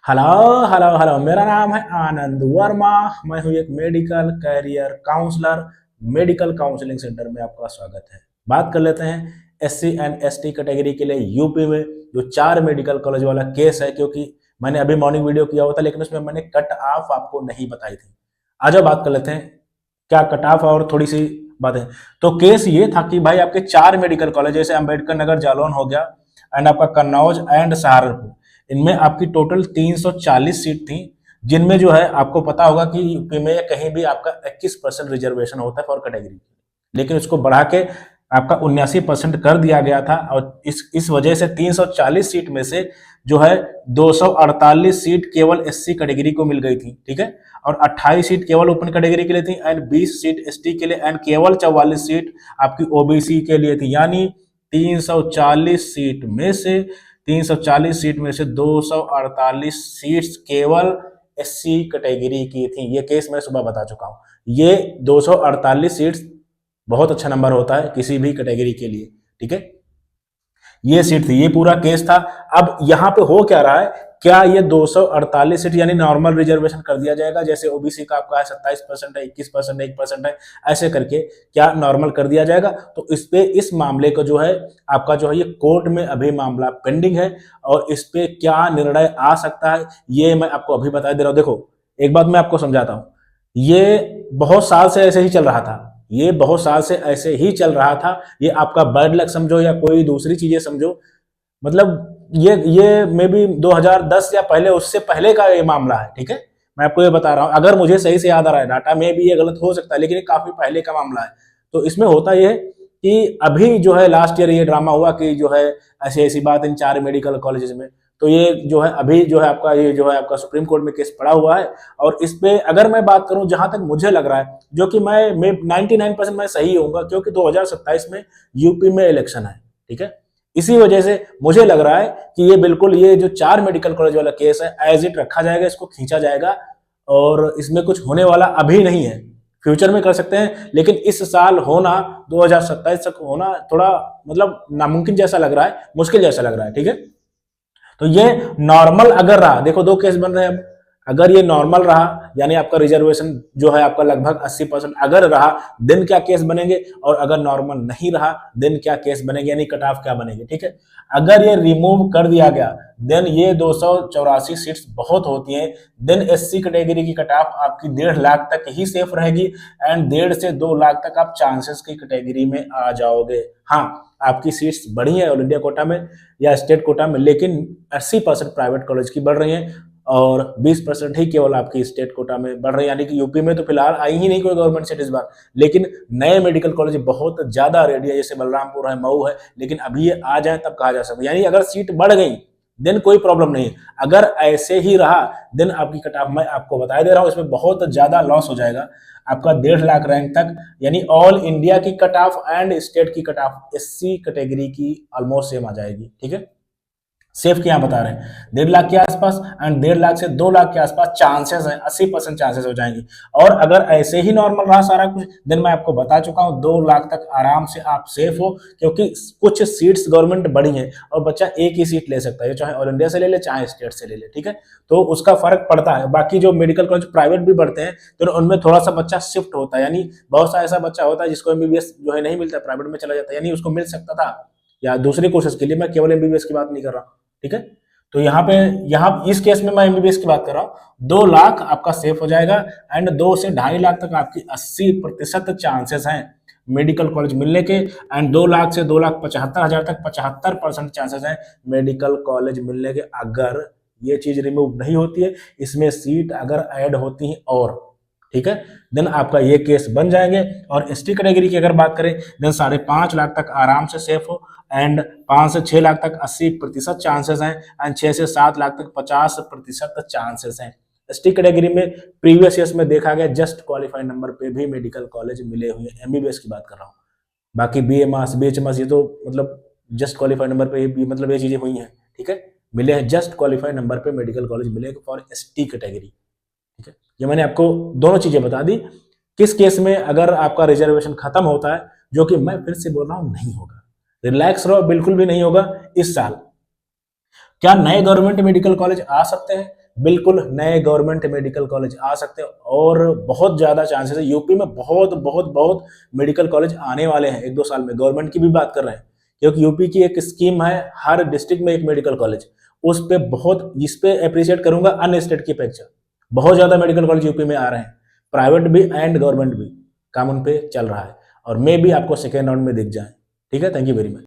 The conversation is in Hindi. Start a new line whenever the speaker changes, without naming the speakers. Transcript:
हेलो हेलो हेलो, मेरा नाम है आनंद वर्मा। मैं हूँ एक medical career counsellor. Medical counselling centre में आपका स्वागत है। बात कर लेते हैं एससी एंड एसटी कैटेगरी के लिए यूपी में जो 4 मेडिकल कॉलेज वाला केस है, क्योंकि मैंने अभी मॉर्निंग वीडियो किया हुआ था लेकिन उसमें मैंने कट ऑफ आपको नहीं बताई थी। आज बात कर लेते हैं क्या कट ऑफ और थोड़ी सी बातें। तो केस ये था कि भाई आपके 4 मेडिकल कॉलेज जैसे अंबेडकर नगर जालौन हो गया एंड आपका कन्नौज एंड सहारनपुर, इनमें आपकी टोटल 340 सीट थी, जिनमें जो है आपको पता होगा कि यूपी में कहीं भी आपका 21% रिजर्वेशन होता है फॉर कैटेगरी, लेकिन उसको बढ़ा के आपका 79% कर दिया गया था। और इस वजह से 340 सीट में से जो है 248 सीट केवल एससी कैटेगरी को मिल गई थी, ठीक है। और 28 सीट केवल ओपन कैटेगरी के लिए थी एंड 20 सीट एसटी के लिए एंड केवल 44 सीट आपकी ओबीसी के लिए थी। यानी 340 सीट में से 340 सीट में से 248 सीट्स केवल एससी कैटेगरी की थी। ये केस मैं सुबह बता चुका हूं। ये 248 सीट्स बहुत अच्छा नंबर होता है किसी भी कैटेगरी के लिए, ठीक है। ये सीट थी, ये पूरा केस था। अब यहाँ पे हो क्या रहा है, क्या ये 248 सीट यानी नॉर्मल रिजर्वेशन कर दिया जाएगा, जैसे ओबीसी का आपका है 27% है, 21% है, 1% है, ऐसे करके क्या नॉर्मल कर दिया जाएगा? तो इस पे इस मामले को जो है आपका जो है ये कोर्ट में अभी मामला पेंडिंग है और इस पे क्या निर्णय आ सकता है ये मैं आपको अभी बता दे रहा हूँ। देखो, एक बात मैं आपको समझाता हूँ। ये बहुत साल से ऐसे ही चल रहा था, ये बहुत साल से ऐसे ही चल रहा था। ये आपका बैड लक समझो या कोई दूसरी चीजें समझो, मतलब ये मे बी 2010 या पहले उससे पहले का ये मामला है, ठीक है। मैं आपको ये बता रहा हूं, अगर मुझे सही से याद आ रहा है डाटा में भी ये गलत हो सकता है, लेकिन ये काफी पहले का मामला है। तो इसमें होता ये है कि अभी जो है लास्ट ईयर ये ड्रामा हुआ कि जो है ऐसी ऐसी बात इन 4 मेडिकल कॉलेजेस में, तो ये जो है अभी जो है आपका ये जो है आपका सुप्रीम कोर्ट में केस पड़ा हुआ है। और इस पे अगर मैं बात करूं, जहां तक मुझे लग रहा है, जो कि मैं 99% मैं सही होऊंगा, क्योंकि 2027 में यूपी में इलेक्शन है, ठीक है। इसी वजह से मुझे लग रहा है कि ये बिल्कुल ये जो 4 मेडिकल कॉलेज वाला केस है एज इट रखा जाएगा, इसको खींचा जाएगा और इसमें कुछ होने वाला अभी नहीं है। फ्यूचर में कर सकते हैं, लेकिन इस साल होना, 2027 तक होना थोड़ा मतलब नामुमकिन जैसा लग रहा है, मुश्किल जैसा लग रहा है, ठीक है। तो ये नॉर्मल अगर रहा, देखो दो केस बन रहे हैं अब। अगर ये नॉर्मल रहा यानी आपका रिजर्वेशन जो है आपका लगभग 80% अगर रहा, दिन क्या केस बनेंगे, और अगर नॉर्मल नहीं रहा दिन क्या केस बनेंगे, यानी कट ऑफ क्या बनेंगे, ठीक है। अगर ये रिमूव कर दिया गया देन ये 284 सीट्स बहुत होती हैं। देन एससी कैटेगरी की कट ऑफ आपकी 1.5 लाख तक ही सेफ रहेगी एंड 1.5 से 2 लाख तक आप चांसेस की कैटेगरी में आ जाओगे। हाँ, आपकी सीट्स बढ़ी है ऑल इंडिया कोटा में या स्टेट कोटा में, लेकिन 80% प्राइवेट कॉलेज की बढ़ रही हैं और 20% ही केवल आपकी स्टेट कोटा में बढ़ रही है। यानी कि यूपी में तो फिलहाल आई ही नहीं कोई गवर्नमेंट सीट इस बार, लेकिन नए मेडिकल कॉलेज बहुत ज्यादा रेडी है, जैसे बलरामपुर है, मऊ है, लेकिन अभी ये आ जाए तब कहा जा सकता है। यानी अगर सीट बढ़ गई देन कोई प्रॉब्लम नहीं है, अगर ऐसे ही रहा देन आपकी कट ऑफ मैं आपको बता दे रहा हूं इसमें बहुत ज्यादा लॉस हो जाएगा आपका 1.5 लाख रैंक तक। यानी ऑल इंडिया की कट ऑफ एंड स्टेट की कट ऑफ एससी कैटेगरी की ऑलमोस्ट सेम आ जाएगी, ठीक है। सेफ क्या बता रहे हैं 1.5 लाख के आसपास एंड 1.5 लाख से 2 लाख के आसपास चांसेस है, 80% चांसेस हो जाएंगे। और अगर ऐसे ही नॉर्मल रहा सारा कुछ देन मैं आपको बता चुका हूं 2 लाख तक आराम से आप सेफ हो, क्योंकि कुछ सीट्स गवर्नमेंट बढ़ी है और बच्चा एक ही सीट ले सकता है, चाहे ऑल इंडिया से ले ले चाहे स्टेट से ले ले, ठीक है। तो उसका फर्क पड़ता है। बाकी जो मेडिकल कॉलेज प्राइवेट भी बढ़ते हैं तो उनमें थोड़ा सा बच्चा शिफ्ट होता है, यानी बहुत सा ऐसा बच्चा होता है जिसको एमबीबीएस जो है नहीं मिलता, प्राइवेट में चला जाता है, यानी उसको मिल सकता था या दूसरे कोर्सेज के लिए, मैं केवल एमबीबीएस की बात नहीं कर रहा, ठीक है। तो यहाँ इस केस में मैं एमबीबीएस की बात कर रहा हूँ। 2 लाख आपका सेफ हो जाएगा एंड 2 से 2.5 लाख तक आपकी 80% चांसेस हैं मेडिकल कॉलेज मिलने के एंड 2 लाख से 2,75,000 तक 75% चांसेस हैं मेडिकल कॉलेज मिलने के, अगर ये चीज रिमूव नहीं होती है, इसमें सीट अगर ऐड होती है और, ठीक है, देन आपका ये केस बन जाएंगे। और एसटी कैटेगरी की अगर बात करें देन 5.5 लाख तक आराम से सेफ हो एंड 5 से 6 लाख तक 80% चांसेस हैं एंड 6 से 7 लाख तक 50% चांसेस हैं। एसटी कैटेगरी में प्रीवियस ईयर्स में देखा गया जस्ट क्वालिफाइड नंबर पे भी मेडिकल कॉलेज मिले हुए हैं, एमबीबीएस की बात कर रहा हूँ। बाकी बीएमएस बीएचएमएस ये तो मतलब जस्ट क्वालिफाइड नंबर पे मतलब ये चीजें हुई हैं, ठीक है, मिले हैं जस्ट क्वालिफाइड नंबर पे मेडिकल कॉलेज मिले फॉर एसटी कैटेगरी, ठीक है। ये मैंने आपको दोनों चीजें बता दी। किस केस में अगर आपका रिजर्वेशन खत्म होता है, जो कि मैं फिर से बोल रहा हूं नहीं होगा, रिलैक्स रहो, बिल्कुल भी नहीं होगा इस साल। क्या नए गवर्नमेंट मेडिकल कॉलेज आ सकते हैं? बिल्कुल नए गवर्नमेंट मेडिकल कॉलेज आ सकते हैं और बहुत ज़्यादा चांसेस है। यूपी में बहुत बहुत बहुत मेडिकल कॉलेज आने वाले हैं 1-2 साल में। गवर्नमेंट की भी बात कर रहे हैं क्योंकि यूपी की एक स्कीम है हर डिस्ट्रिक्ट में एक मेडिकल कॉलेज। उस पे बहुत, इस पे अप्रिशिएट करूंगा अन्य स्टेट की अपेक्षा। बहुत ज़्यादा मेडिकल कॉलेज यूपी में आ रहे हैं, प्राइवेट भी एंड गवर्नमेंट भी। काम उन पे चल रहा है और मे भी आपको सेकेंड राउंड में दिख जाए। ठीक है, थैंक यू वेरी मच।